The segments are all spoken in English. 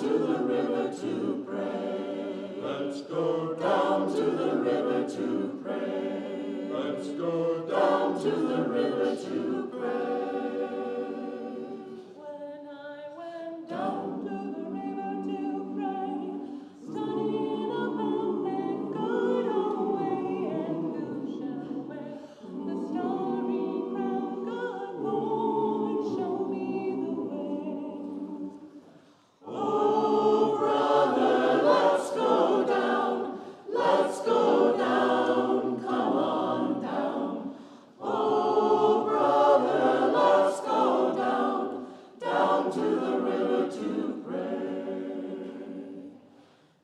to the river to pray. Let's go down to the river to pray. Let's go down to the river to pray. When I went down to the river to pray, studying about that good old way, and who shall wear the starry crown? Good Lord, show me the way. Oh, brother, let's go down. Let's go down. Come on down. Oh, brother, let's go down. Down to the river to pray.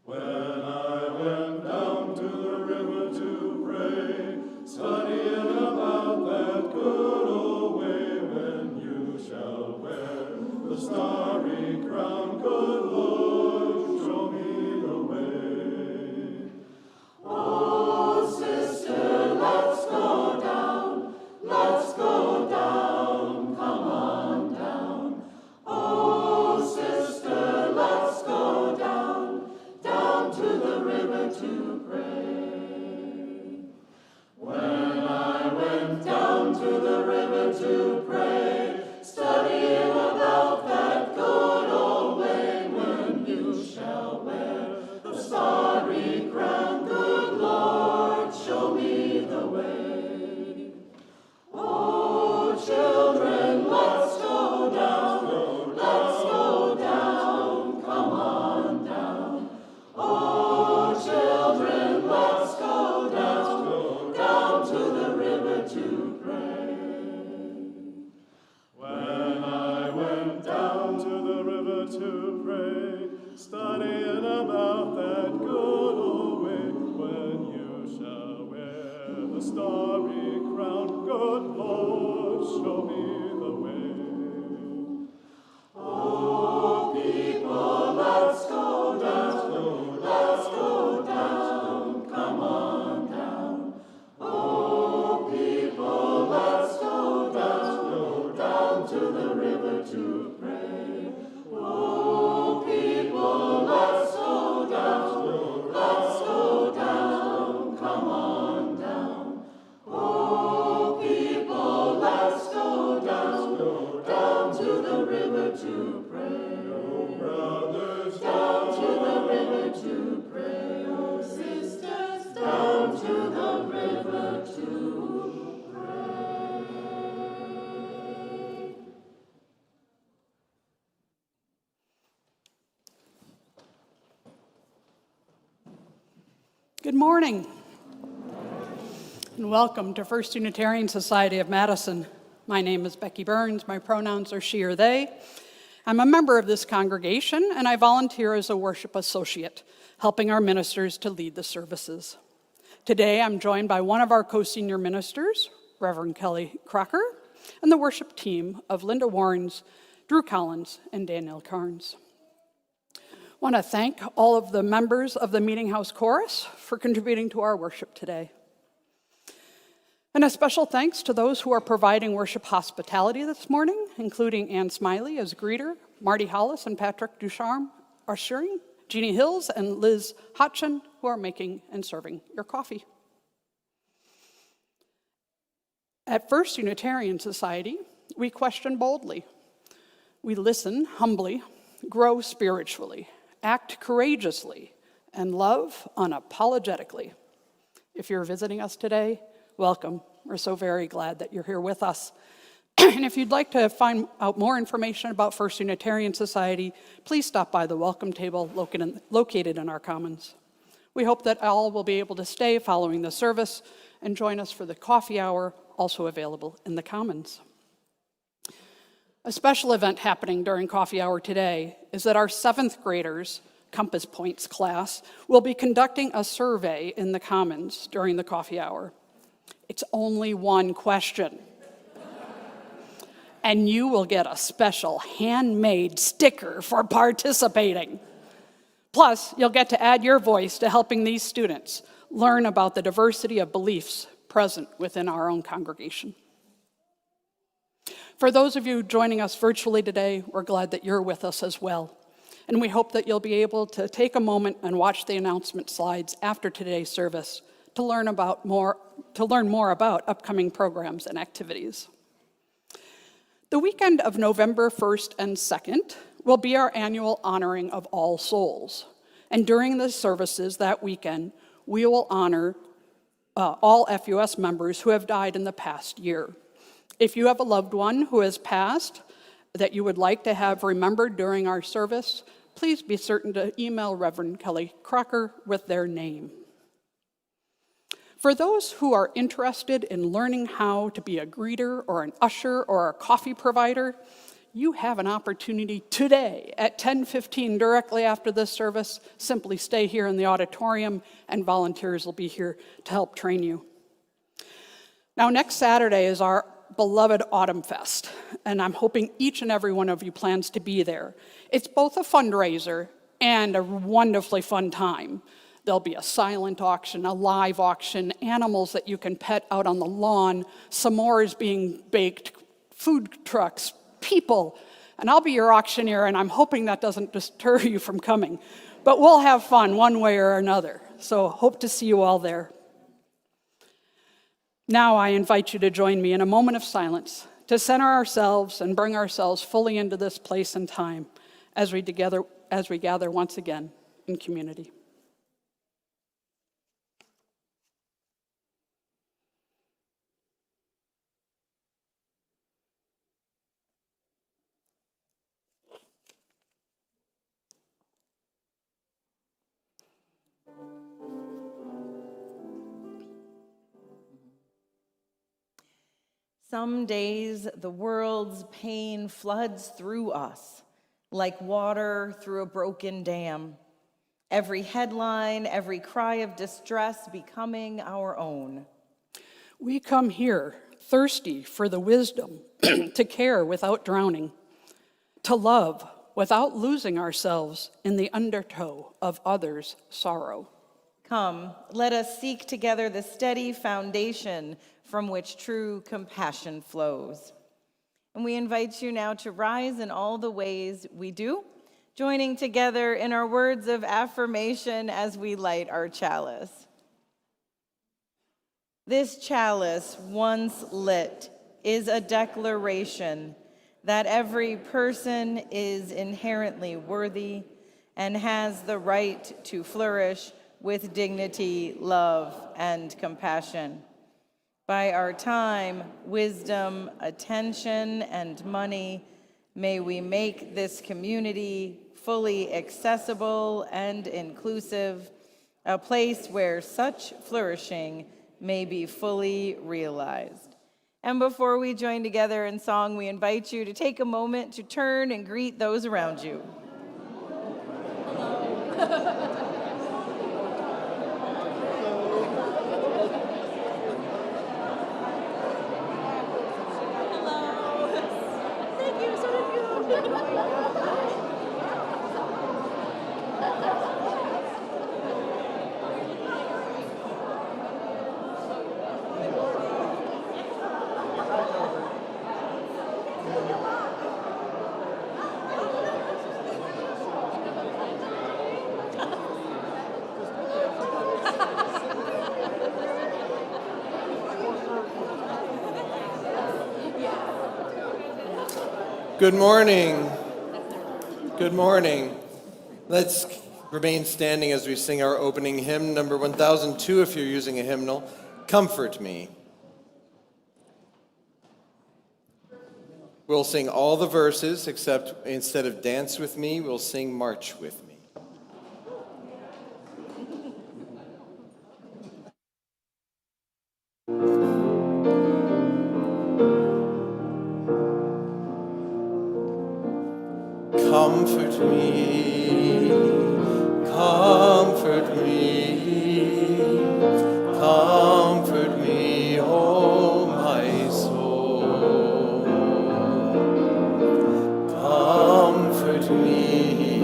When I went down to the river to pray, studying about that good old way, when you shall wear the starry crown, good Lord, show me the way. Oh, sister, let's go down. Let's go down. Come on down. Oh, sister, let's go down. Down to the river to pray. When I went down to the river to pray, studying about that good old way, when you shall wear the starry crown, good Lord, show me the way. Oh, children, let's go down. Let's go down. Come on down. Oh, children, let's go down. Down to the river to pray. When I went down to the river to pray, studying about that good old way, when you shall wear the starry crown, good Lord, show me the way. Oh, people, let's go down. Let's go down. Come on down. Oh, people, let's go down. Down to the river to pray. Oh, people, let's go down. Let's go down. Come on down. Oh, people, let's go down. Down to the river to pray. Oh, brothers, down to the river to pray. Oh, sisters, down to the river to pray. Good morning, and welcome to First Unitarian Society of Madison. My name is Becky Burns. My pronouns are she or they. I'm a member of this congregation, and I volunteer as a worship associate, helping our ministers to lead the services. Today, I'm joined by one of our co-senior ministers, Reverend Kelly Crocker, and the worship team of Linda Warrens, Drew Collins, and Daniel Carnes. I want to thank all of the members of the Meeting House Chorus for contributing to our worship today. And a special thanks to those who are providing worship hospitality this morning, including Ann Smiley as greeter, Marty Hollis and Patrick Ducharme ushering, Jeannie Hills and Liz Hotchin, who are making and serving your coffee. At First Unitarian Society, we question boldly. We listen humbly, grow spiritually, act courageously, and love unapologetically. If you're visiting us today, welcome. We're so very glad that you're here with us. And if you'd like to find out more information about First Unitarian Society, please stop by the welcome table located in our commons. We hope that all will be able to stay following the service and join us for the coffee hour, also available in the commons. A special event happening during coffee hour today is that our 7th graders, Compass Points class, will be conducting a survey in the commons during the coffee hour. It's only one question. And you will get a special handmade sticker for participating. Plus, you'll get to add your voice to helping these students learn about the diversity of beliefs present within our own congregation. For those of you joining us virtually today, we're glad that you're with us as well. And we hope that you'll be able to take a moment and watch the announcement slides after today's service to learn more about upcoming programs and activities. The weekend of November 1st and 2nd will be our annual honoring of All Souls. And during the services that weekend, we will honor all FUS members who have died in the past year. If you have a loved one who has passed that you would like to have remembered during our service, please be certain to email Reverend Kelly Crocker with their name. For those who are interested in learning how to be a greeter or an usher or a coffee provider, you have an opportunity today at 10:15 directly after this service. Simply stay here in the auditorium and volunteers will be here to help train you. Now, next Saturday is our beloved Autumn Fest, and I'm hoping each and every one of you plans to be there. It's both a fundraiser and a wonderfully fun time. There'll be a silent auction, a live auction, animals that you can pet out on the lawn, s'mores being baked, food trucks, people, and I'll be your auctioneer, and I'm hoping that doesn't deter you from coming. But we'll have fun one way or another, so hope to see you all there. Now I invite you to join me in a moment of silence to center ourselves and bring ourselves fully into this place and time as we gather once again in community. Some days the world's pain floods through us like water through a broken dam. Every headline, every cry of distress becoming our own. We come here thirsty for the wisdom to care without drowning, to love without losing ourselves in the undertow of others' sorrow. Come, let us seek together the steady foundation from which true compassion flows. And we invite you now to rise in all the ways we do, joining together in our words of affirmation as we light our chalice. This chalice, once lit, is a declaration that every person is inherently worthy and has the right to flourish with dignity, love, and compassion. By our time, wisdom, attention, and money, may we make this community fully accessible and inclusive, a place where such flourishing may be fully realized. And before we join together in song, we invite you to take a moment to turn and greet those around you. Good morning. Good morning. Let's remain standing as we sing our opening hymn, number 1002, if you're using a hymnal, Comfort Me. We'll sing all the verses, except instead of Dance With Me, we'll sing March With Me. Comfort me, comfort me, comfort me, oh my soul. Comfort me,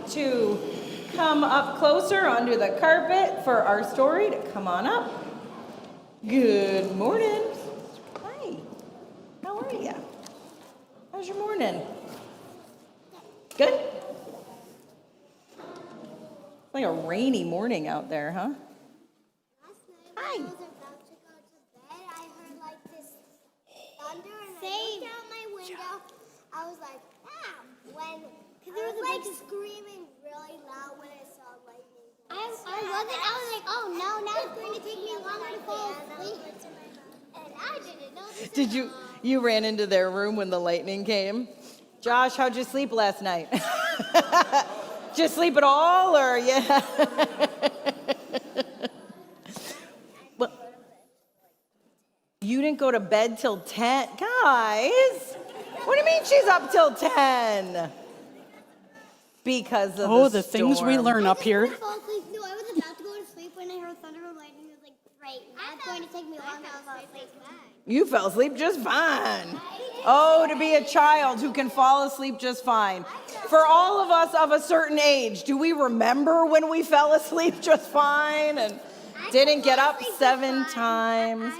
to come up closer onto the carpet for our story to come on up. Good morning. Hi. How are you? How's your morning? Good? Like a rainy morning out there, huh? Last night Hi. when I was about to go to bed, I heard like this thunder and I looked out my window. I was like, because there was like screaming really loud when I saw lightning. I was like, oh no, now it's going to take me longer to fall asleep. And I didn't know this. Did you ran into their room when the lightning came? Josh, how'd you sleep last night? Did you sleep at all, or yeah? Well, you didn't go to bed till 10, guys. What do you mean she's up till 10? Because of The things we storm. learn up here. No, I was about to go to sleep when I heard thunder and lightning. I was like, great, now it's going to take me longer to fall asleep. You fell asleep just fine. Oh, to be a child who can fall asleep just fine. For all of us of a certain age, do we remember when we fell asleep just fine and didn't get up 7 times?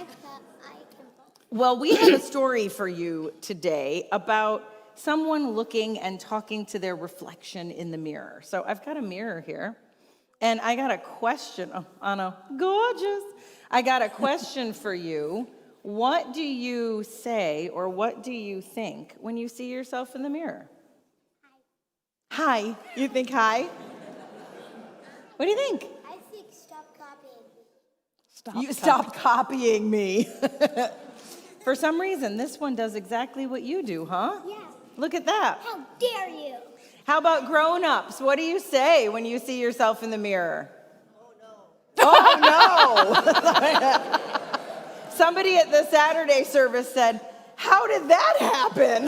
Well, we have a story for you today about someone looking and talking to their reflection in the mirror. So I've got a mirror here, and I got a question. Oh, Anna, gorgeous. I got a question for you. What do you say or what do you think when you see yourself in the mirror? Hi. You think hi? What do you think? I think stop copying me. Stop copying me. For some reason, this one does exactly what you do, huh? Yeah. Look at that. How dare you? How about grown-ups? What do you say when you see yourself in the mirror? Oh, no. Somebody at the Saturday service said, how did that happen?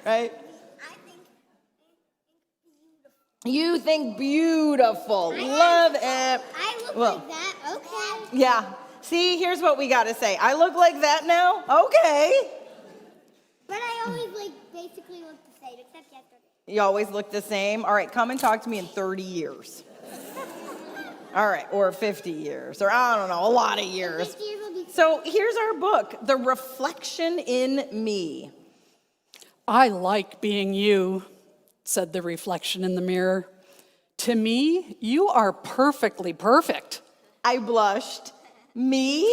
Right? I think beautiful. You think beautiful. Love it. I look Well, like that. Okay. yeah. See, here's what we got to say. I look like that now? Okay. But I always basically look the same, except yesterday. You always look the same? All right, come and talk to me in 30 years. All right, or 50 years, or I don't know, a lot of years. 50 years will be. So here's our book, The Reflection in Me. I like being you, said the reflection in the mirror. To me, you are perfectly perfect. I blushed. Me?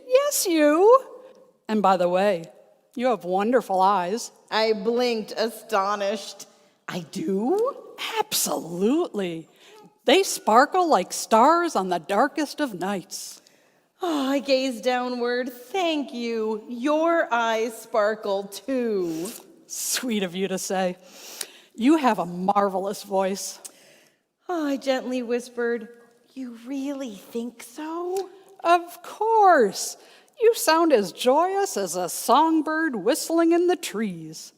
Yes, you. And by the way, you have wonderful eyes. I blinked, astonished. I do? Absolutely. They sparkle like stars on the darkest of nights. Oh, I gazed downward. Thank you. Your eyes sparkle too. Sweet of you to say. You have a marvelous voice. Oh, I gently whispered, you really think so? Of course. You sound as joyous as a songbird whistling in the trees.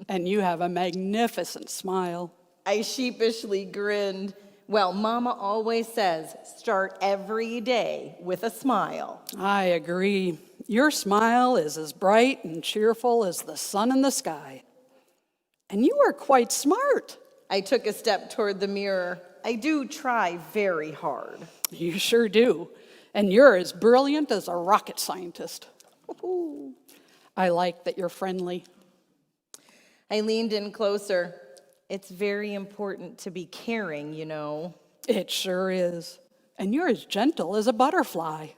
And you have a magnificent smile. I sheepishly grinned. Well, Mama always says, start every day with a smile. I agree. Your smile is as bright and cheerful as the sun in the sky. And you are quite smart. I took a step toward the mirror. I do try very hard. You sure do. And you're as brilliant as a rocket scientist. I like that you're friendly. I leaned in closer. It's very important to be caring, you know. It sure is. And you're as gentle as a butterfly.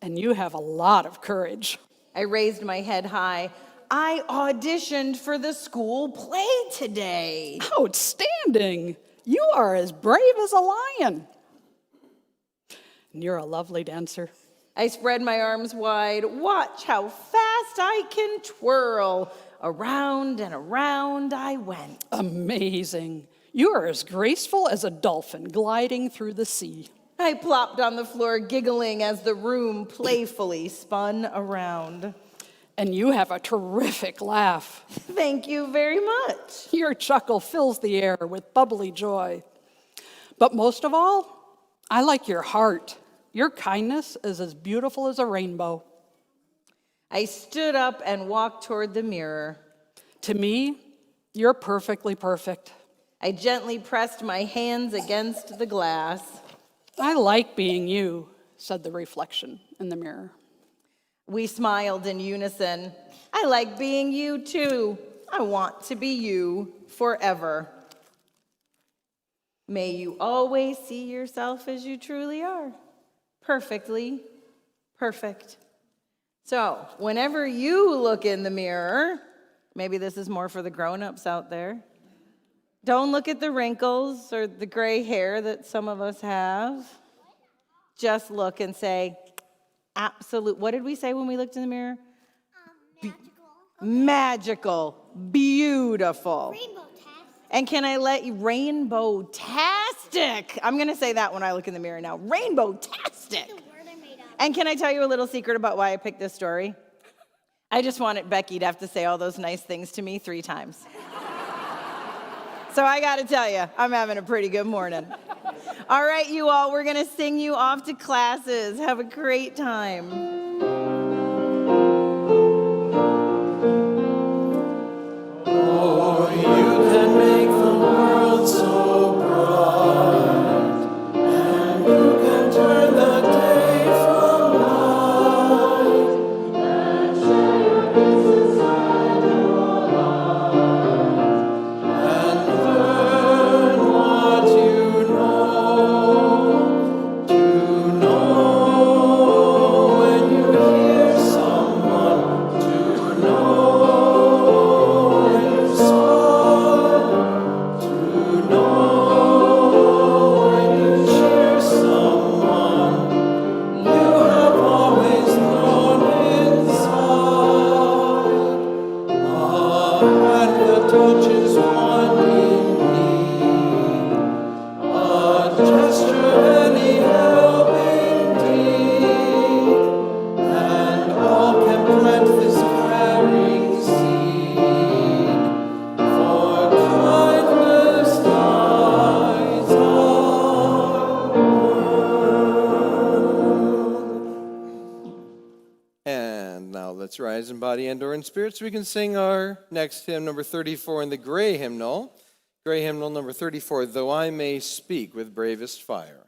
And you have a lot of courage. I raised my head high. I auditioned for the school play today. Outstanding. You are as brave as a lion. And you're a lovely dancer. I spread my arms wide. Watch how fast I can twirl. Around and around I went. Amazing. You are as graceful as a dolphin gliding through the sea. I plopped on the floor, giggling as the room playfully spun around. And you have a terrific laugh. Thank you very much. Your chuckle fills the air with bubbly joy. But most of all, I like your heart. Your kindness is as beautiful as a rainbow. I stood up and walked toward the mirror. To me, you're perfectly perfect. I gently pressed my hands against the glass. I like being you, said the reflection in the mirror. We smiled in unison. I like being you too. I want to be you forever. May you always see yourself as you truly are. Perfectly perfect. So, whenever you look in the mirror, maybe this is more for the grown-ups out there, don't look at the wrinkles or the gray hair that some of us have. Just look and say, absolute. What did we say when we looked in the mirror? Magical. Beautiful. Rainbow-tastic. And can I let you, rainbow-tastic. I'm going to say that when I look in the mirror now. Rainbow-tastic. The word I made up. And can I tell you a little secret about why I picked this story? I just wanted Becky to have to say all those nice things to me 3 times. So I got to tell you, I'm having a pretty good morning. All right, you all, we're going to sing you off to classes. Have a great time. Oh, you can make the world so bright, and you can turn the day from night, and share your kisses and your light, and learn what you know when you hear someone, to know. Touches one in need, a gesture, any helping deed, and all can plant this caring seed, for kindness lights our world. And now let's rise in body and or in spirit so we can sing our next hymn, number 34 in the gray hymnal. Gray hymnal number 34, Though I May Speak with Bravest Fire.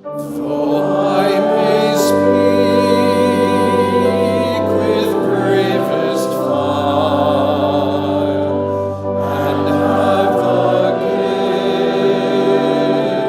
Though I may speak with bravest fire, and have the gift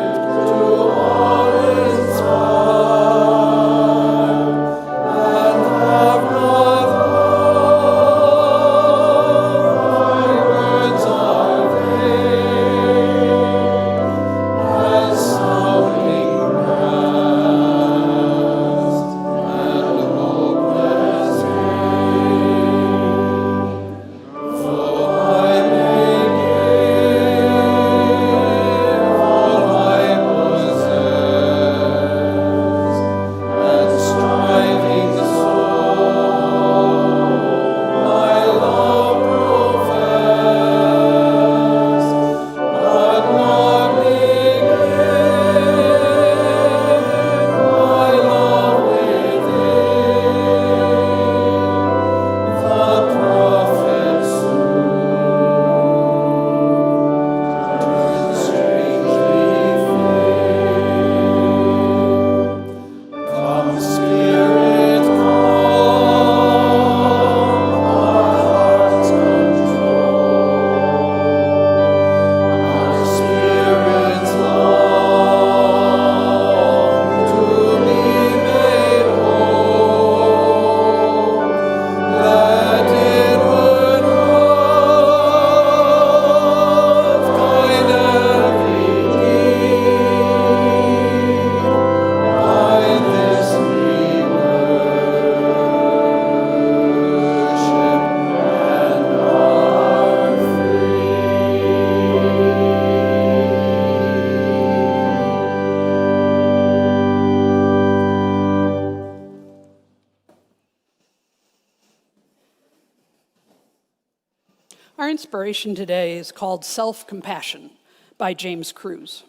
inspiration today is called Self-Compassion by James Cruz.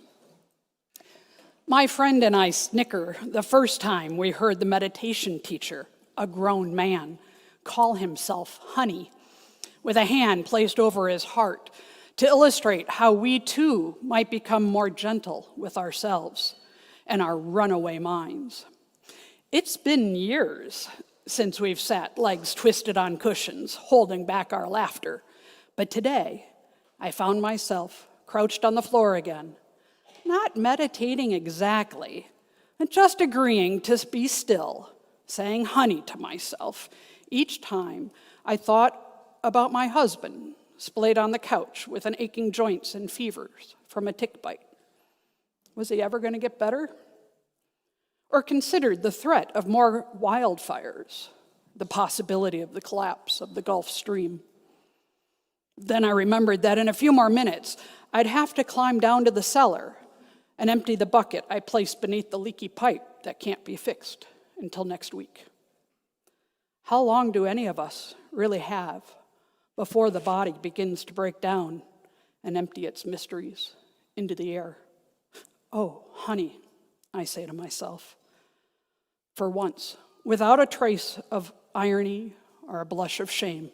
My friend and I snicker the first time we heard the meditation teacher, a grown man, call himself honey, with a hand placed over his heart to illustrate how we too might become more gentle with ourselves and our runaway minds. It's been years since we've sat legs twisted on cushions, holding back our laughter. But today, I found myself crouched on the floor again, not meditating exactly, and just agreeing to be still, saying honey to myself each time I thought about my husband, splayed on the couch with an aching joints and fevers from a tick bite. Was he ever going to get better? Or considered the threat of more wildfires, the possibility of the collapse of the Gulf Stream. Then I remembered that in a few more minutes, I'd have to climb down to the cellar and empty the bucket I placed beneath the leaky pipe that can't be fixed until next week. How long do any of us really have before the body begins to break down and empty its mysteries into the air? Oh, honey, I say to myself. For once, without a trace of irony or a blush of shame,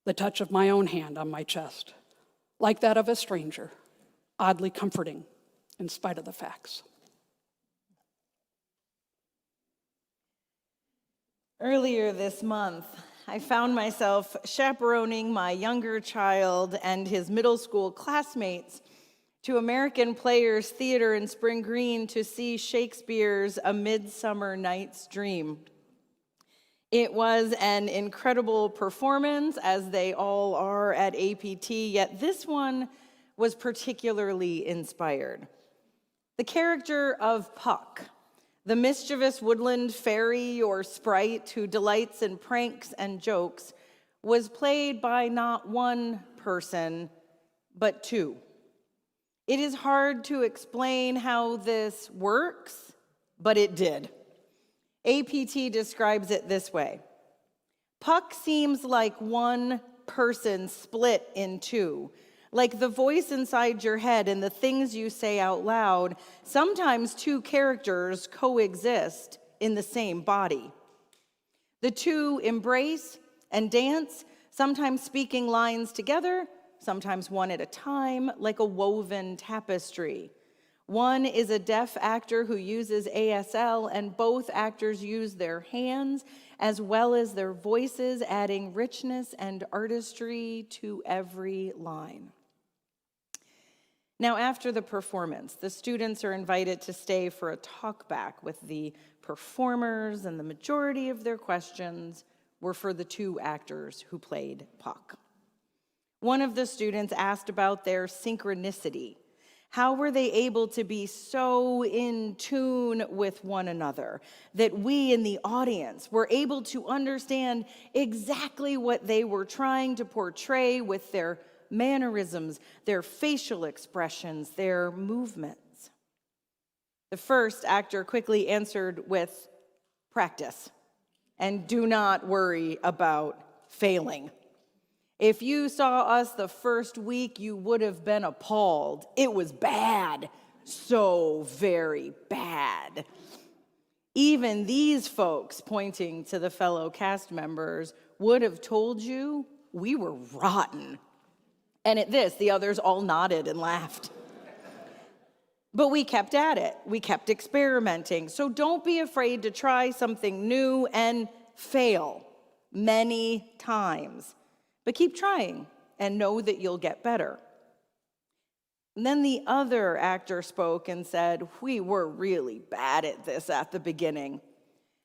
the touch of my own hand on my chest, like that of a stranger, oddly comforting in spite of the facts. Earlier this month, I found myself chaperoning my younger child and his middle school classmates to American Players Theater in Spring Green to see Shakespeare's A Midsummer Night's Dream. It was an incredible performance, as they all are at APT, yet this one was particularly inspired. The character of Puck, the mischievous woodland fairy or sprite who delights in pranks and jokes, was played by not one person, but two. It is hard to explain how this works, but it did. APT describes it this way. Puck seems like one person split in two, like the voice inside your head and the things you say out loud. Sometimes two characters coexist in the same body. The two embrace and dance, sometimes speaking lines together, sometimes one at a time, like a woven tapestry. One is a deaf actor who uses ASL, and both actors use their hands as well as their voices, adding richness and artistry to every line. Now, after the performance, the students are invited to stay for a talk back with the performers, and the majority of their questions were for the two actors who played Puck. One of the students asked about their synchronicity. How were they able to be so in tune with one another that we in the audience were able to understand exactly what they were trying to portray with their mannerisms, their facial expressions, their movements? The first actor quickly answered with practice, and do not worry about failing. If you saw us the first week, you would have been appalled. It was bad, so very bad. Even these folks, pointing to the fellow cast members, would have told you we were rotten. And at this, the others all nodded and laughed. But we kept at it. We kept experimenting. So don't be afraid to try something new and fail many times. But keep trying and know that you'll get better. And then the other actor spoke and said, we were really bad at this at the beginning.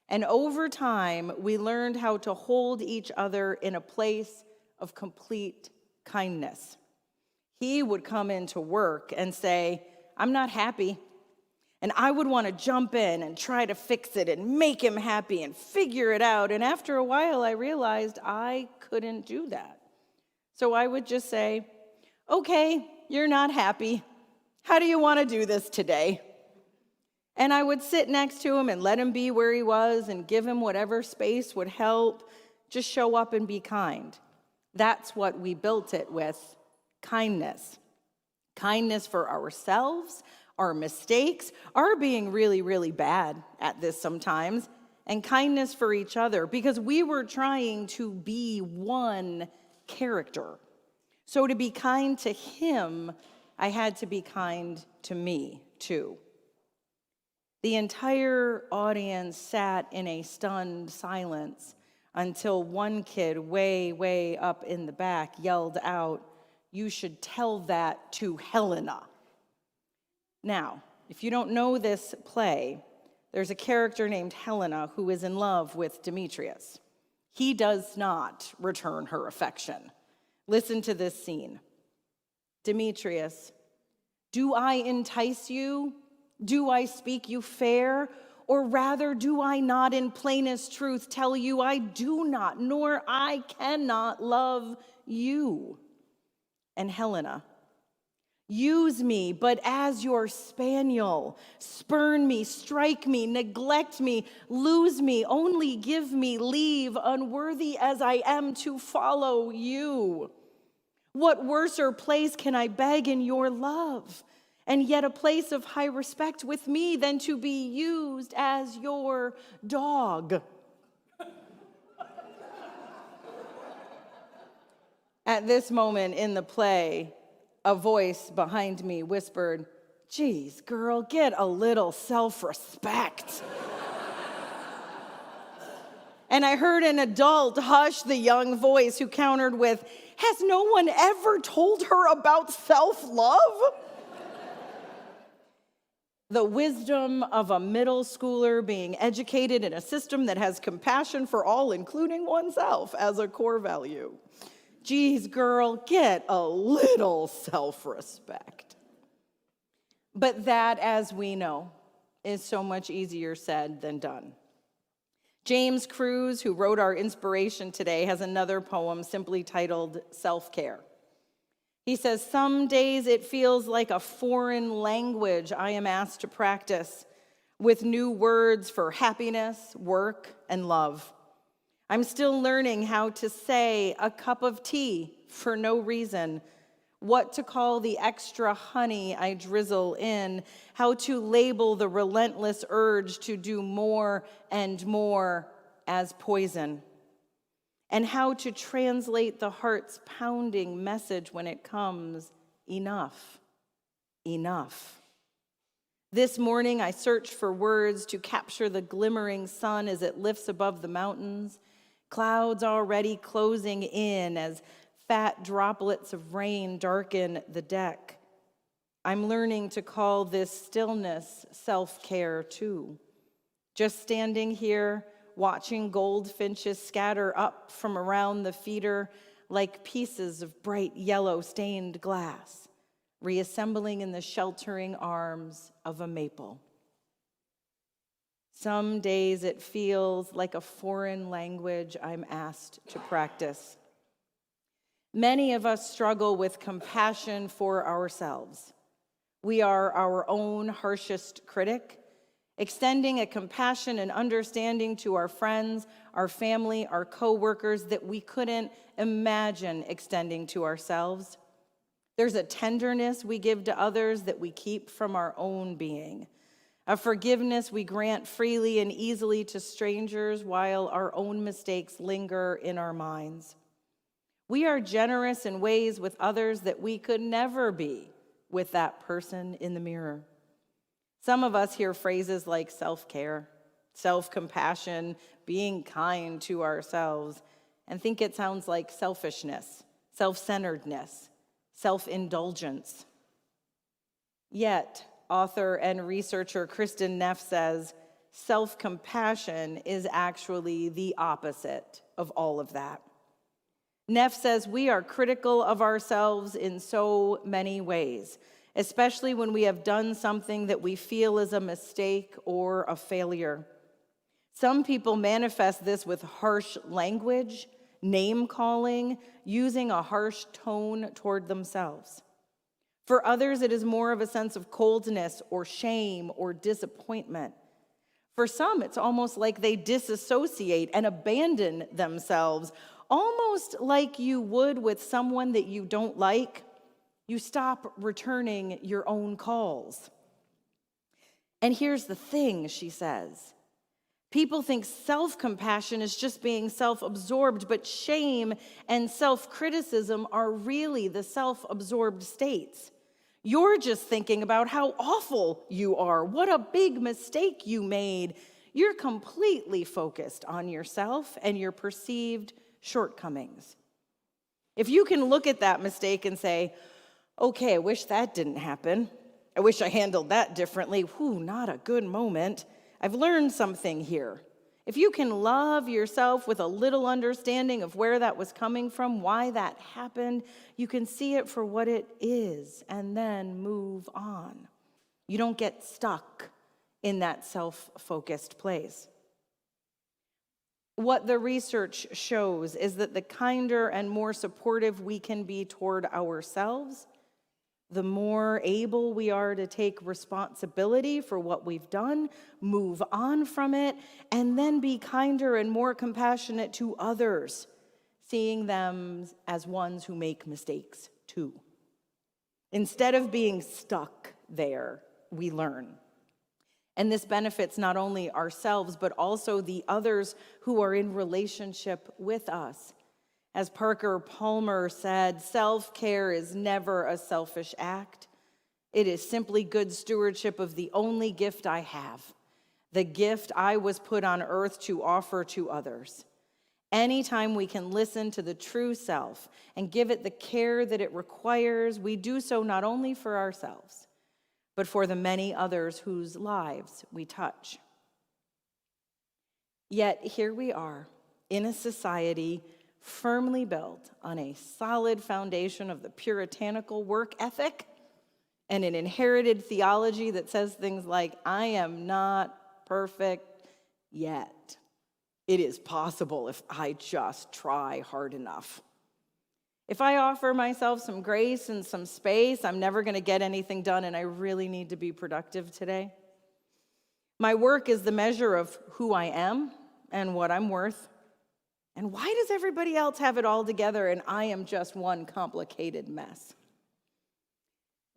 And over time, we learned how to hold each other in a place of complete kindness. He would come into work and say, I'm not happy. And I would want to jump in and try to fix it and make him happy and figure it out. And after a while, I realized I couldn't do that. So I would just say, okay, you're not happy. How do you want to do this today? And I would sit next to him and let him be where he was and give him whatever space would help. Just show up and be kind. That's what we built it with, kindness. Kindness for ourselves, our mistakes, our being really, really bad at this sometimes, and kindness for each other, because we were trying to be one character. So to be kind to him, I had to be kind to me, too. The entire audience sat in a stunned silence until one kid way, way up in the back yelled out, "You should tell that to Helena." Now, if you don't know this play, there's a character named Helena who is in love with Demetrius. He does not return her affection. Listen to this scene. Demetrius, do I entice you? Do I speak you fair? Or rather, do I not in plainest truth tell you I do not, nor I cannot love you? And Helena, use me, but as your spaniel. Spurn me, strike me, neglect me, lose me, only give me leave, unworthy as I am to follow you. What worser place can I beg in your love, and yet a place of high respect with me than to be used as your dog? At this moment in the play, a voice behind me whispered, "Geez, girl, get a little self-respect." And I heard an adult hush the young voice who countered with, "Has no one ever told her about self-love?" The wisdom of a middle schooler being educated in a system that has compassion for all, including oneself, as a core value. Geez, girl, get a little self-respect. But that, as we know, is so much easier said than done. James Cruz, who wrote our inspiration today, has another poem simply titled Self-Care. He says, "Some days it feels like a foreign language I am asked to practice, with new words for happiness, work, and love. I'm still learning how to say a cup of tea for no reason, what to call the extra honey I drizzle in, how to label the relentless urge to do more and more as poison, and how to translate the heart's pounding message when it comes, enough, enough. This morning I searched for words to capture the glimmering sun as it lifts above the mountains, clouds already closing in as fat droplets of rain darken the deck. I'm learning to call this stillness self-care too. Just standing here, watching goldfinches scatter up from around the feeder like pieces of bright yellow stained glass, reassembling in the sheltering arms of a maple. Some days it feels like a foreign language I'm asked to practice. Many of us struggle with compassion for ourselves. We are our own harshest critic, extending a compassion and understanding to our friends, our family, our coworkers that we couldn't imagine extending to ourselves. There's a tenderness we give to others that we keep from our own being, a forgiveness we grant freely and easily to strangers while our own mistakes linger in our minds. We are generous in ways with others that we could never be with that person in the mirror. Some of us hear phrases like self-care, self-compassion, being kind to ourselves, and think it sounds like selfishness, self-centeredness, self-indulgence. Yet, author and researcher Kristen Neff says, self-compassion is actually the opposite of all of that. Neff says we are critical of ourselves in so many ways, especially when we have done something that we feel is a mistake or a failure. Some people manifest this with harsh language, name-calling, using a harsh tone toward themselves. For others, it is more of a sense of coldness or shame or disappointment. For some, it's almost like they disassociate and abandon themselves, almost like you would with someone that you don't like. You stop returning your own calls. And here's the thing, she says. People think self-compassion is just being self-absorbed, but shame and self-criticism are really the self-absorbed states. You're just thinking about how awful you are, what a big mistake you made. You're completely focused on yourself and your perceived shortcomings. If you can look at that mistake and say, okay, I wish that didn't happen. I wish I handled that differently. Whew, not a good moment. I've learned something here. If you can love yourself with a little understanding of where that was coming from, why that happened, you can see it for what it is and then move on. You don't get stuck in that self-focused place. What the research shows is that the kinder and more supportive we can be toward ourselves, the more able we are to take responsibility for what we've done, move on from it, and then be kinder and more compassionate to others, seeing them as ones who make mistakes too. Instead of being stuck there, we learn. And this benefits not only ourselves, but also the others who are in relationship with us. As Parker Palmer said, self-care is never a selfish act. It is simply good stewardship of the only gift I have, the gift I was put on earth to offer to others. Anytime we can listen to the true self and give it the care that it requires, we do so not only for ourselves, but for the many others whose lives we touch. Yet here we are in a society firmly built on a solid foundation of the puritanical work ethic and an inherited theology that says things like, I am not perfect yet. It is possible if I just try hard enough. If I offer myself some grace and some space, I'm never going to get anything done, and I really need to be productive today. My work is the measure of who I am and what I'm worth. And why does everybody else have it all together and I am just one complicated mess?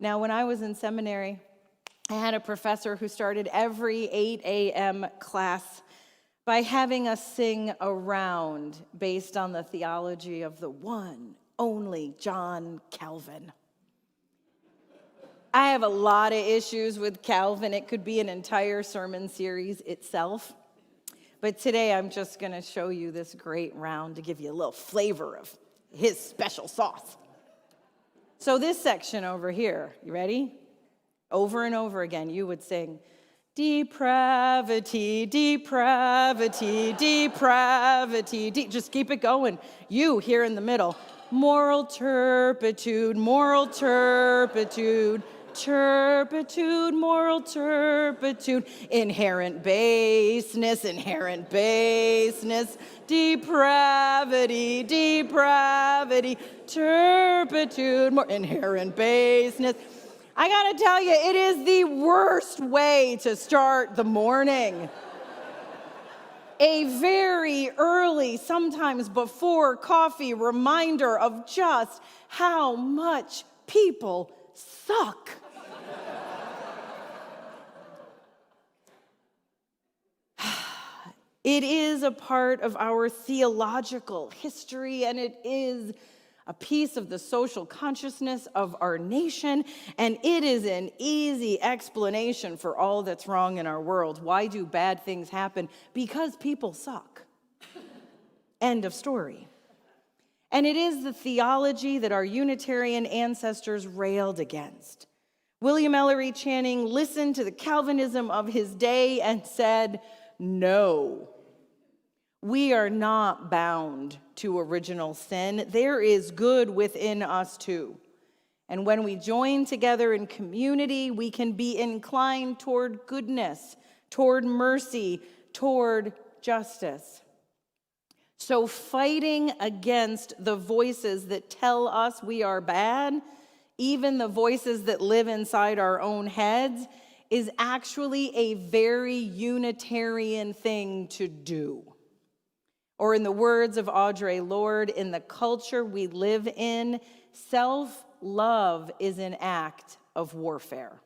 Now, when I was in seminary, I had a professor who started every 8 a.m. class by having us sing a round based on the theology of the one, only John Calvin. I have a lot of issues with Calvin. It could be an entire sermon series itself. But today I'm just going to show you this great round to give you a little flavor of his special sauce. So this section over here, you ready? Over and over again, you would sing, depravity, depravity, depravity. Just keep it going. You here in the middle, moral turpitude, moral turpitude. Turpitude, moral turpitude, inherent baseness, depravity, depravity, turpitude, inherent baseness. I gotta tell you, it is the worst way to start the morning. A very early, sometimes before coffee, reminder of just how much people suck. It is a part of our theological history, and it is a piece of the social consciousness of our nation, and it is an easy explanation for all that's wrong in our world. Why do bad things happen? Because people suck. End of story. And it is the theology that our Unitarian ancestors railed against. William Ellery Channing listened to the Calvinism of his day and said, no, we are not bound to original sin. There is good within us too. And when we join together in community, we can be inclined toward goodness, toward mercy, toward justice. So fighting against the voices that tell us we are bad, even the voices that live inside our own heads, is actually a very Unitarian thing to do. Or in the words of Audre Lorde, in the culture we live in, self-love is an act of warfare.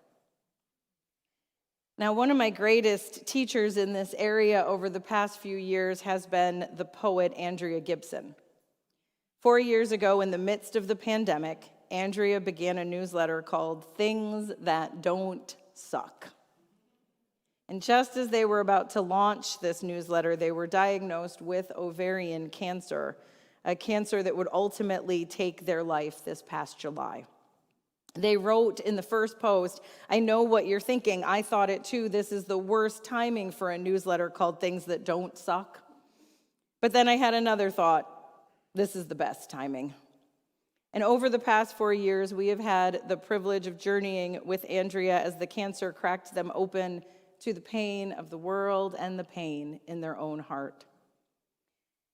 Now, one of my greatest teachers in this area over the past few years has been the poet Andrea Gibson. 4 years ago, in the midst of the pandemic, Andrea began a newsletter called Things That Don't Suck. And just as they were about to launch this newsletter, they were diagnosed with ovarian cancer, a cancer that would ultimately take their life this past July. They wrote in the first post, "I know what you're thinking. I thought it too. This is the worst timing for a newsletter called Things That Don't Suck." But then I had another thought. This is the best timing. And over the past 4 years, we have had the privilege of journeying with Andrea as the cancer cracked them open to the pain of the world and the pain in their own heart.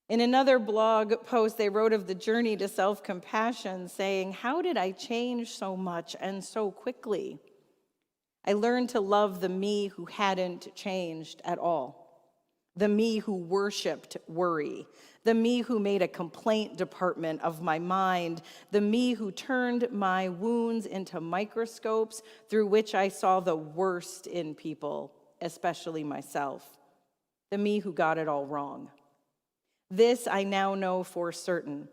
In another blog post, they wrote of the journey to self-compassion, saying, "How did I change so much and so quickly? I learned to love the me who hadn't changed at all, the me who worshiped worry, the me who made a complaint department of my mind, the me who turned my wounds into microscopes through which I saw the worst in people, especially myself, the me who got it all wrong. This I now know for certain.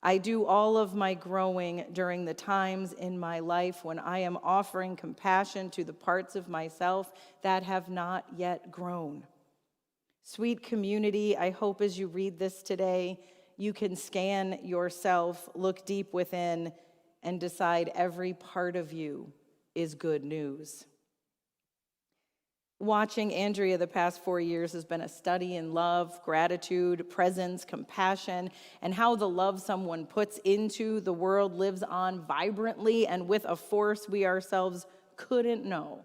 I do all of my growing during the times in my life when I am offering compassion to the parts of myself that have not yet grown." Sweet community, I hope as you read this today, you can scan yourself, look deep within, and decide every part of you is good news. Watching Andrea the past 4 years has been a study in love, gratitude, presence, compassion, and how the love someone puts into the world lives on vibrantly and with a force we ourselves couldn't know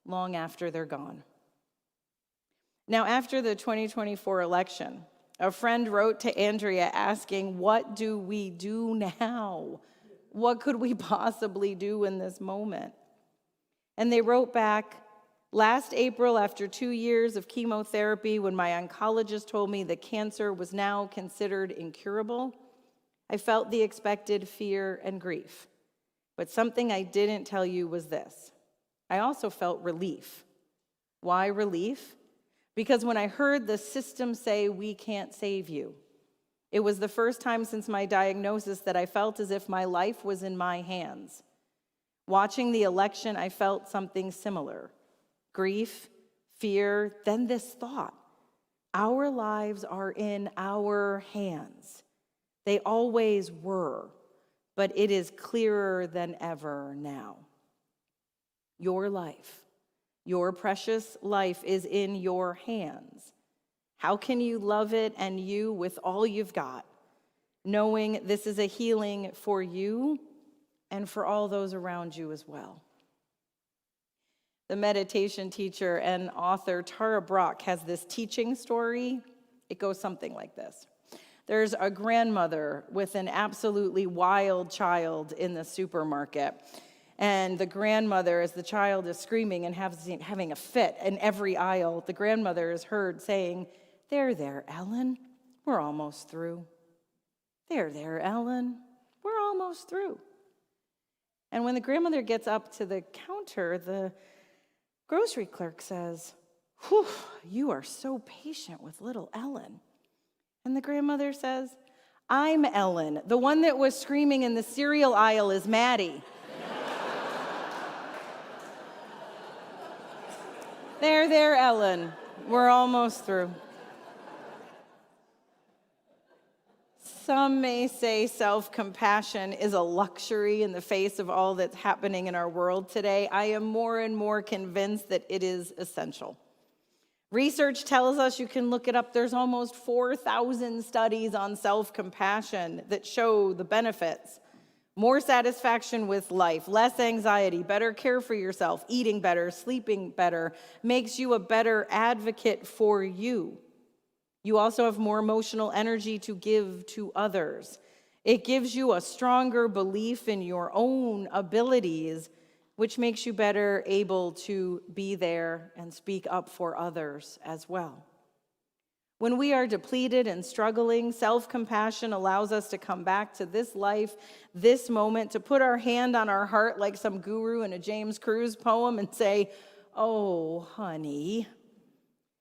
long after they're gone. Now, after the 2024 election, a friend wrote to Andrea asking, "What do we do now? What could we possibly do in this moment?" And they wrote back, "Last April, after 2 years of chemotherapy, when my oncologist told me the cancer was now considered incurable, I felt the expected fear and grief. But something I didn't tell you was this. I also felt relief. Why relief? Because when I heard the system say, 'We can't save you,' it was the first time since my diagnosis that I felt as if my life was in my hands. Watching the election, I felt something similar. Grief, fear, then this thought. Our lives are in our hands. They always were, but it is clearer than ever now. Your life, your precious life is in your hands. How can you love it and you with all you've got, knowing this is a healing for you and for all those around you as well?" The meditation teacher and author Tara Brach has this teaching story. It goes something like this. There's a grandmother with an absolutely wild child in the supermarket. And the grandmother, as the child is screaming and having a fit in every aisle, the grandmother is heard saying, there, Ellen, we're almost through. There, Ellen, we're almost through." And when the grandmother gets up to the counter, the grocery clerk says, "Whew, you are so patient with little Ellen." And the grandmother says, "I'm Ellen. The one that was screaming in the cereal aisle is Maddie." There, Ellen. We're almost through. Some may say self-compassion is a luxury in the face of all that's happening in our world today. I am more and more convinced that it is essential. Research tells us, you can look it up, there's almost 4,000 studies on self-compassion that show the benefits. More satisfaction with life, less anxiety, better care for yourself, eating better, sleeping better, makes you a better advocate for you. You also have more emotional energy to give to others. It gives you a stronger belief in your own abilities, which makes you better able to be there and speak up for others as well. When we are depleted and struggling, self-compassion allows us to come back to this life, this moment, to put our hand on our heart like some guru in a James Cruz poem and say, "Oh, honey."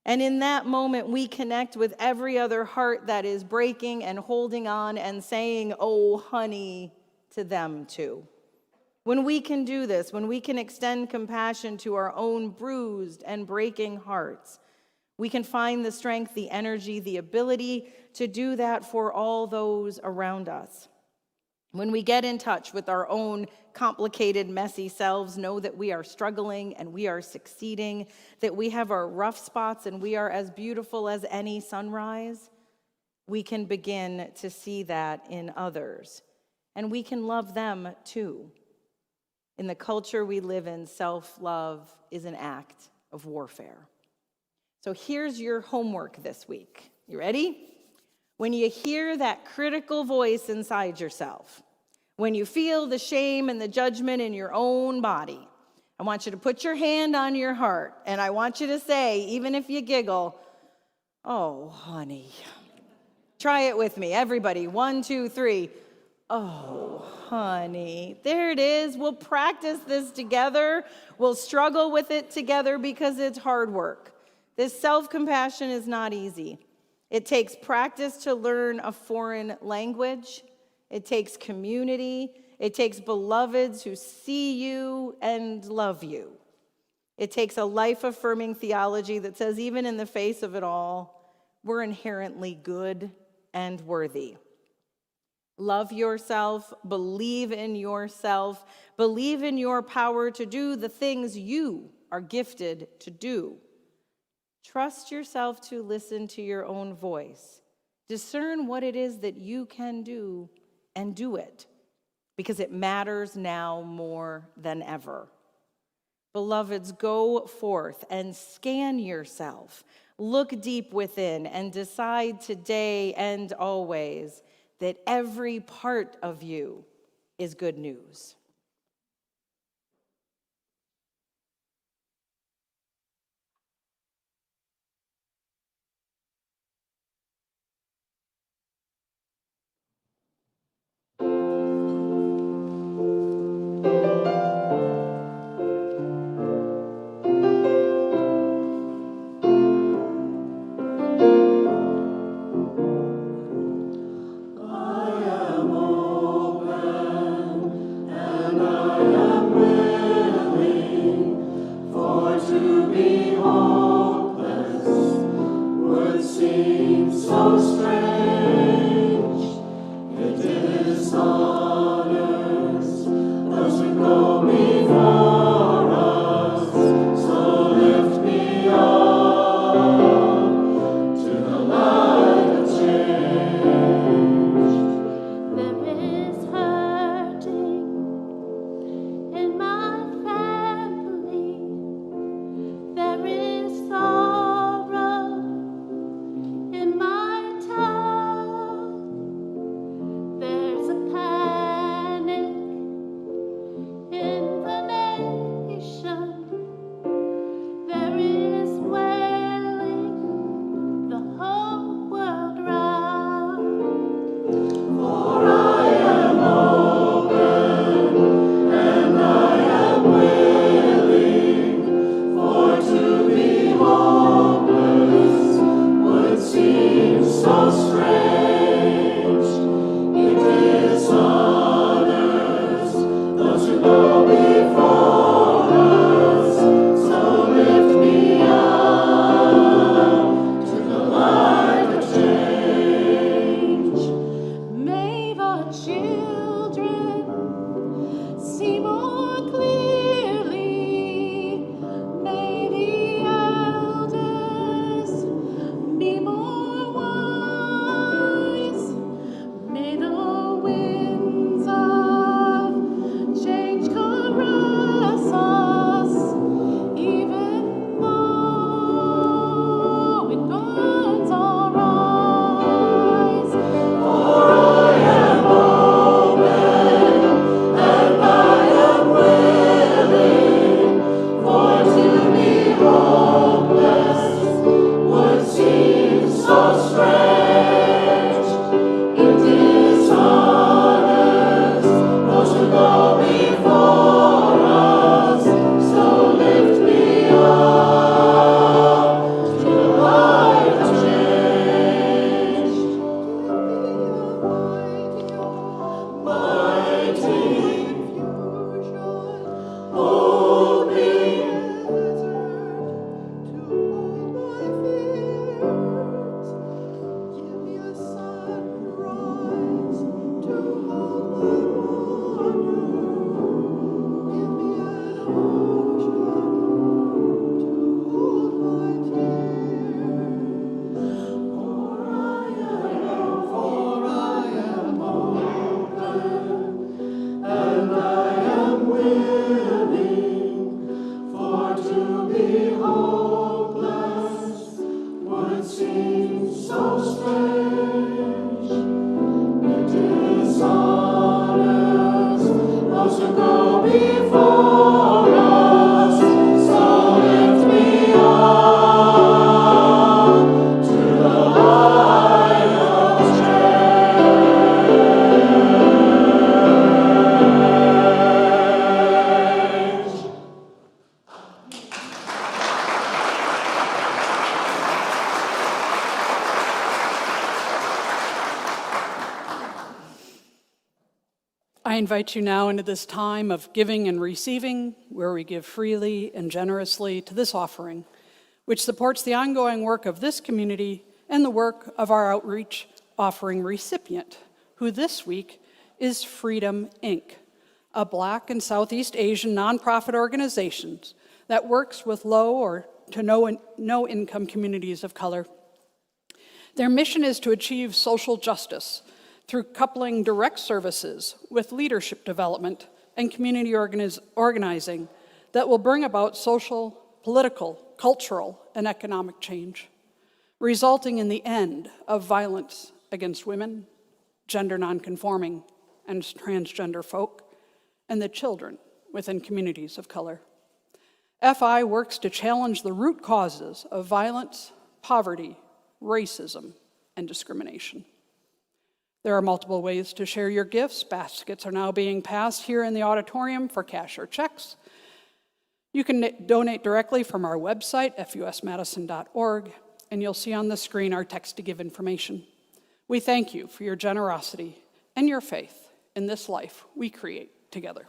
And in that moment, we connect with every other heart that is breaking and holding on and saying, "Oh, honey," to them too. When we can do this, when we can extend compassion to our own bruised and breaking hearts, we can find the strength, the energy, the ability to do that for all those around us. When we get in touch with our own complicated, messy selves, know that we are struggling and we are succeeding, that we have our rough spots and we are as beautiful as any sunrise, we can begin to see that in others. And we can love them too. In the culture we live in, self-love is an act of warfare. So here's your homework this week. You ready? When you hear that critical voice inside yourself, when you feel the shame and the judgment in your own body, I want you to put your hand on your heart, and I want you to say, even if you giggle, "Oh, honey." Try it with me, everybody. 1, 2, 3. "Oh, honey." There it is. We'll practice this together. We'll struggle with it together because it's hard work. This self-compassion is not easy. It takes practice to learn a foreign language. It takes community. It takes beloveds who see you and love you. It takes a life-affirming theology that says even in the face of it all, we're inherently good and worthy. Love yourself, believe in yourself, believe in your power to do the things you are gifted to do. Trust yourself to listen to your own voice. Discern what it is that you can do and do it, because it matters now more than ever. Beloveds, go forth and scan yourself. Look deep within and decide today and always that every part of you is good news. I am open and invite you now into this time of giving and receiving, where we give freely and generously to this offering, which supports the ongoing work of this community and the work of our outreach offering recipient, who this week is Freedom, Inc., a Black and Southeast Asian nonprofit organization that works with low or to no income communities of color. Their mission is to achieve social justice through coupling direct services with leadership development and community organizing that will bring about social, political, cultural, and economic change, resulting in the end of violence against women, gender nonconforming, and transgender folk, and the children within communities of color. FI works to challenge the root causes of violence, poverty, racism, and discrimination. There are multiple ways to share your gifts. Baskets are now being passed here in the auditorium for cash or checks. You can donate directly from our website, fusmadison.org, and you'll see on the screen our text to give information. We thank you for your generosity and your faith in this life we create together.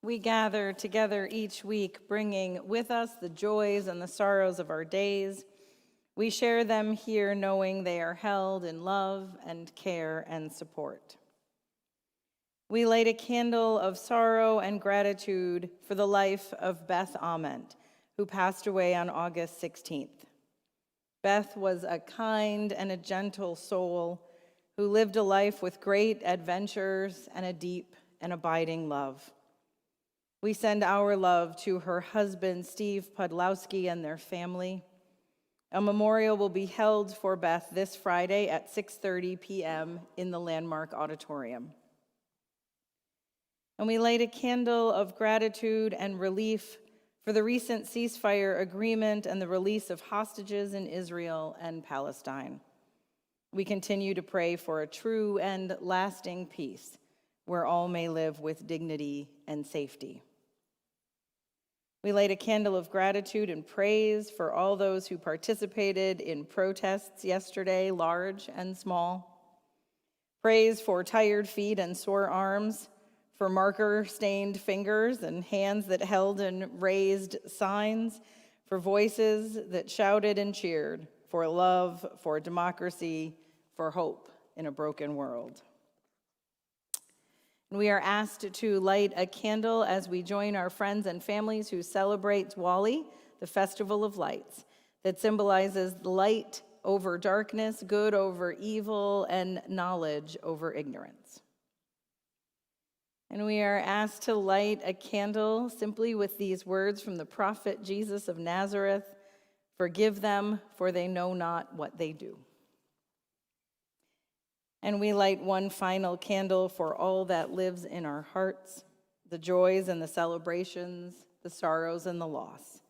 We gather together each week, bringing with us the joys and the sorrows of our days. We share them here knowing they are held in love and care and support. We light a candle of sorrow and gratitude for the life of Beth Ament, who passed away on August 16th. Beth was a kind and a gentle soul who lived a life with great adventures and a deep and abiding love. We send our love to her husband, Steve Podlowski, and their family. A memorial will be held for Beth this Friday at 6:30 p.m. in the Landmark Auditorium. And we light a candle of gratitude and relief for the recent ceasefire agreement and the release of hostages in Israel and Palestine. We continue to pray for a true and lasting peace where all may live with dignity and safety. We light a candle of gratitude and praise for all those who participated in protests yesterday, large and small. Praise for tired feet and sore arms, for marker-stained fingers and hands that held and raised signs, for voices that shouted and cheered, for love, for democracy, for hope in a broken world. We are asked to light a candle as we join our friends and families who celebrate Diwali, the Festival of Lights, that symbolizes light over darkness, good over evil, and knowledge over ignorance. And we are asked to light a candle simply with these words from the prophet Jesus of Nazareth, "Forgive them, for they know not what they do." And we light one final candle for all that lives in our hearts, the joys and the celebrations, the sorrows and the loss.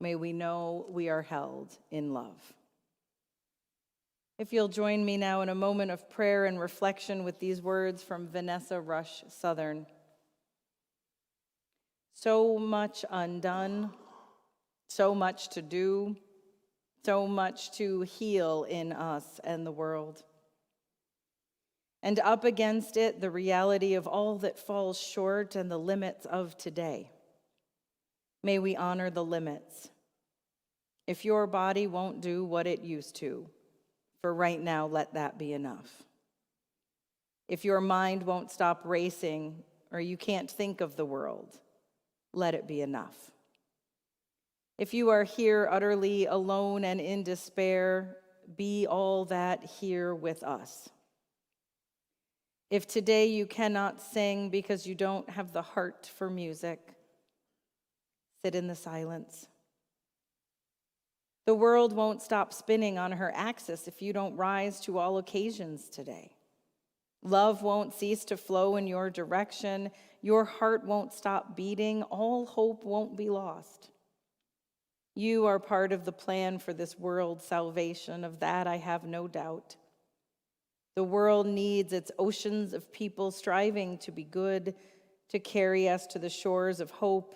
May we know we are held in love. If you'll join me now in a moment of prayer and reflection with these words from Vanessa Rush Southern. So much undone, so much to do, so much to heal in us and the world. And up against it, the reality of all that falls short and the limits of today. May we honor the limits. If your body won't do what it used to, for right now, let that be enough. If your mind won't stop racing or you can't think of the world, let it be enough. If you are here utterly alone and in despair, be all that here with us. If today you cannot sing because you don't have the heart for music, sit in the silence. The world won't stop spinning on her axis if you don't rise to all occasions today. Love won't cease to flow in your direction. Your heart won't stop beating. All hope won't be lost. You are part of the plan for this world's salvation. Of that I have no doubt. The world needs its oceans of people striving to be good, to carry us to the shores of hope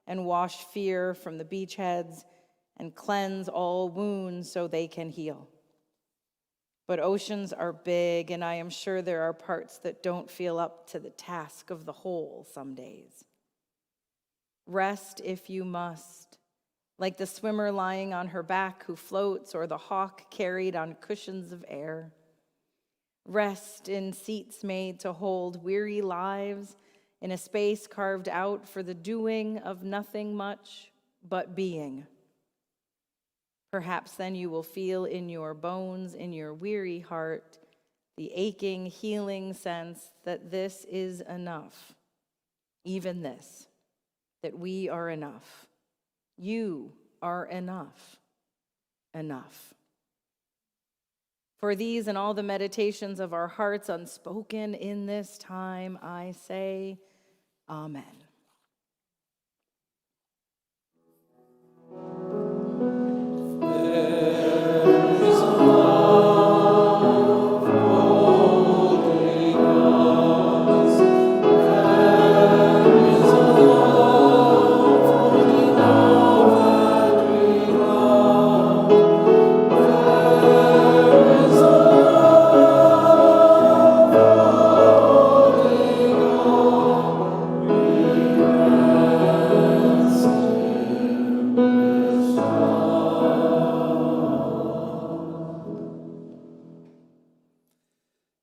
and wash fear from the beachheads and cleanse all wounds so they can heal. But oceans are big, and I am sure there are parts that don't feel up to the task of the whole some days. Rest if you must, like the swimmer lying on her back who floats, or the hawk carried on cushions of air. Rest in seats made to hold weary lives, in a space carved out for the doing of nothing much but being. Perhaps then you will feel in your bones, in your weary heart, the aching, healing sense that this is enough. Even this, that we are enough. You are enough. Enough. For these and all the meditations of our hearts unspoken in this time, I say, Amen.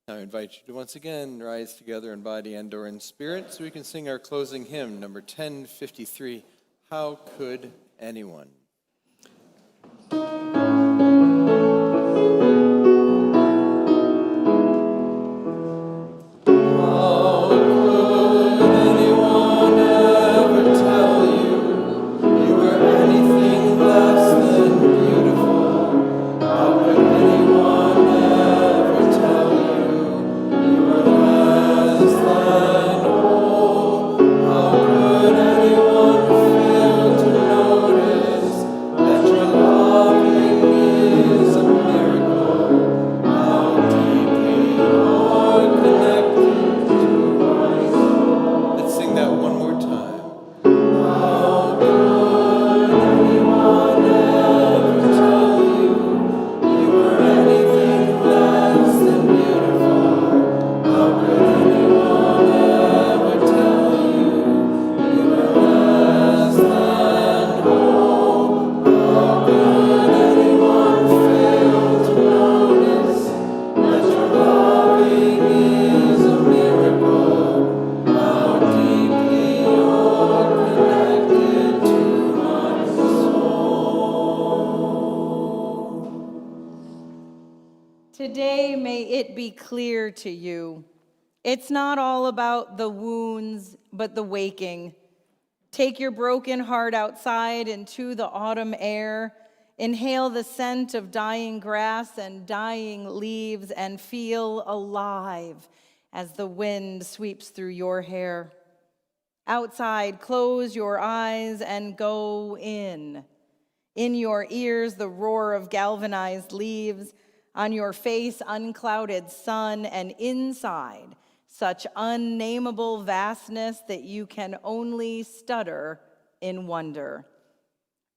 Now I invite you to once again rise together in body and/or in spirit so we can sing our closing hymn, number 1053, How Could Anyone? Today may it be clear to you It's not all about the wounds, but the waking. Take your broken heart outside into the autumn air. Inhale the scent of dying grass and dying leaves and feel alive as the wind sweeps through your hair. Outside, close your eyes and go in. In your ears, the roar of galvanized leaves. On your face, unclouded sun. And inside, such unnameable vastness that you can only stutter in wonder.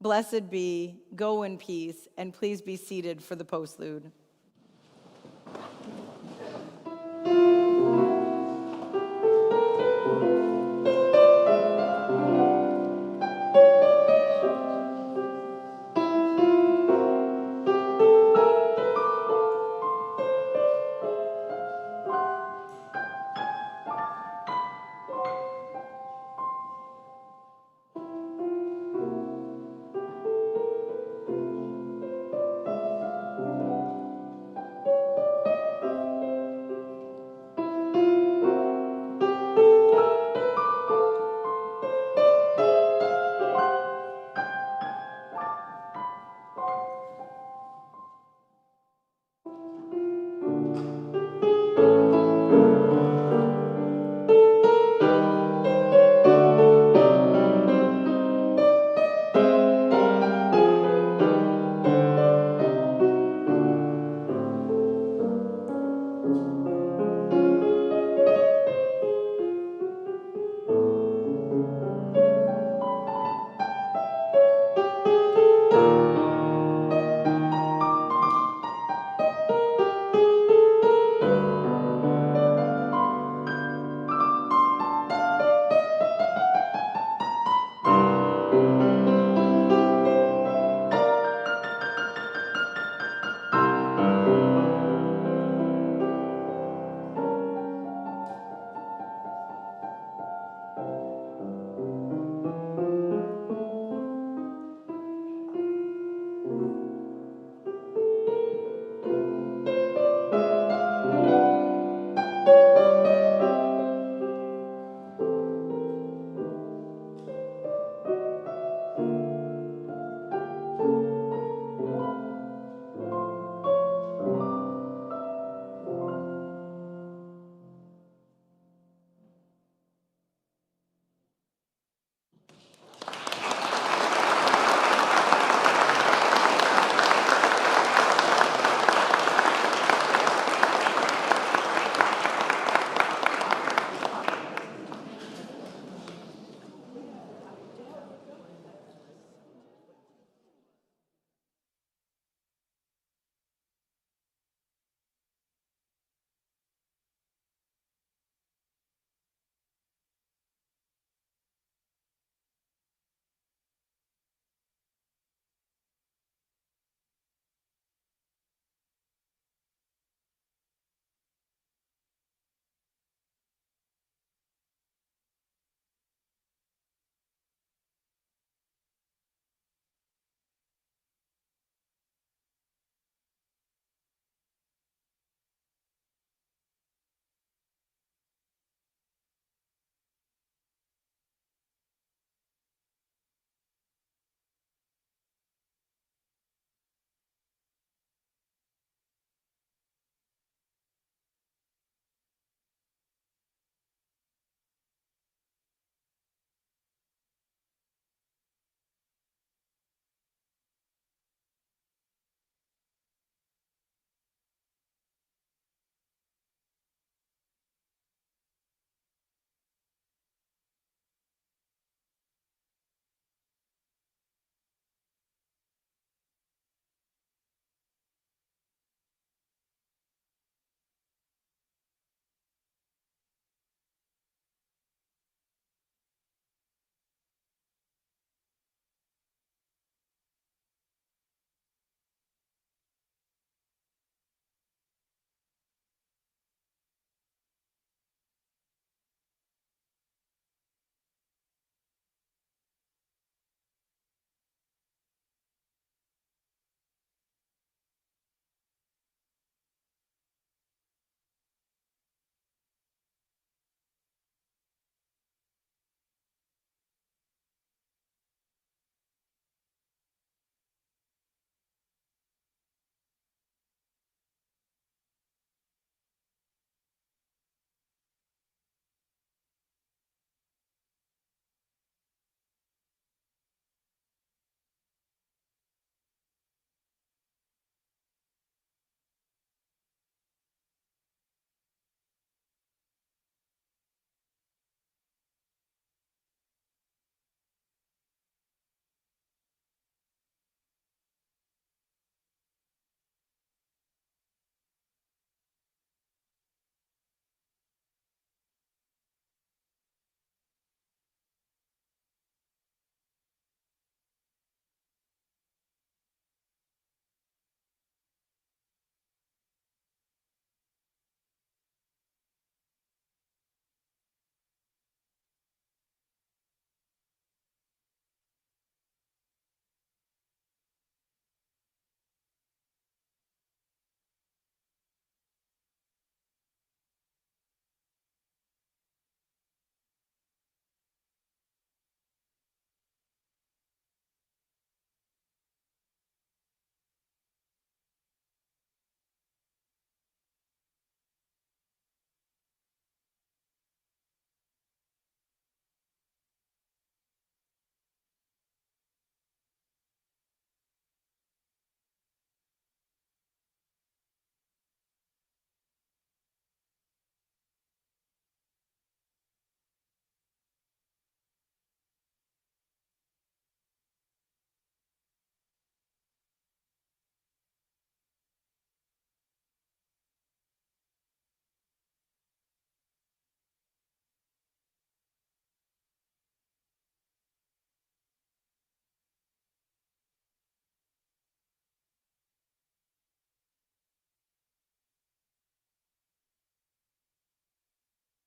Blessed be, go in peace, and please be seated for the postlude.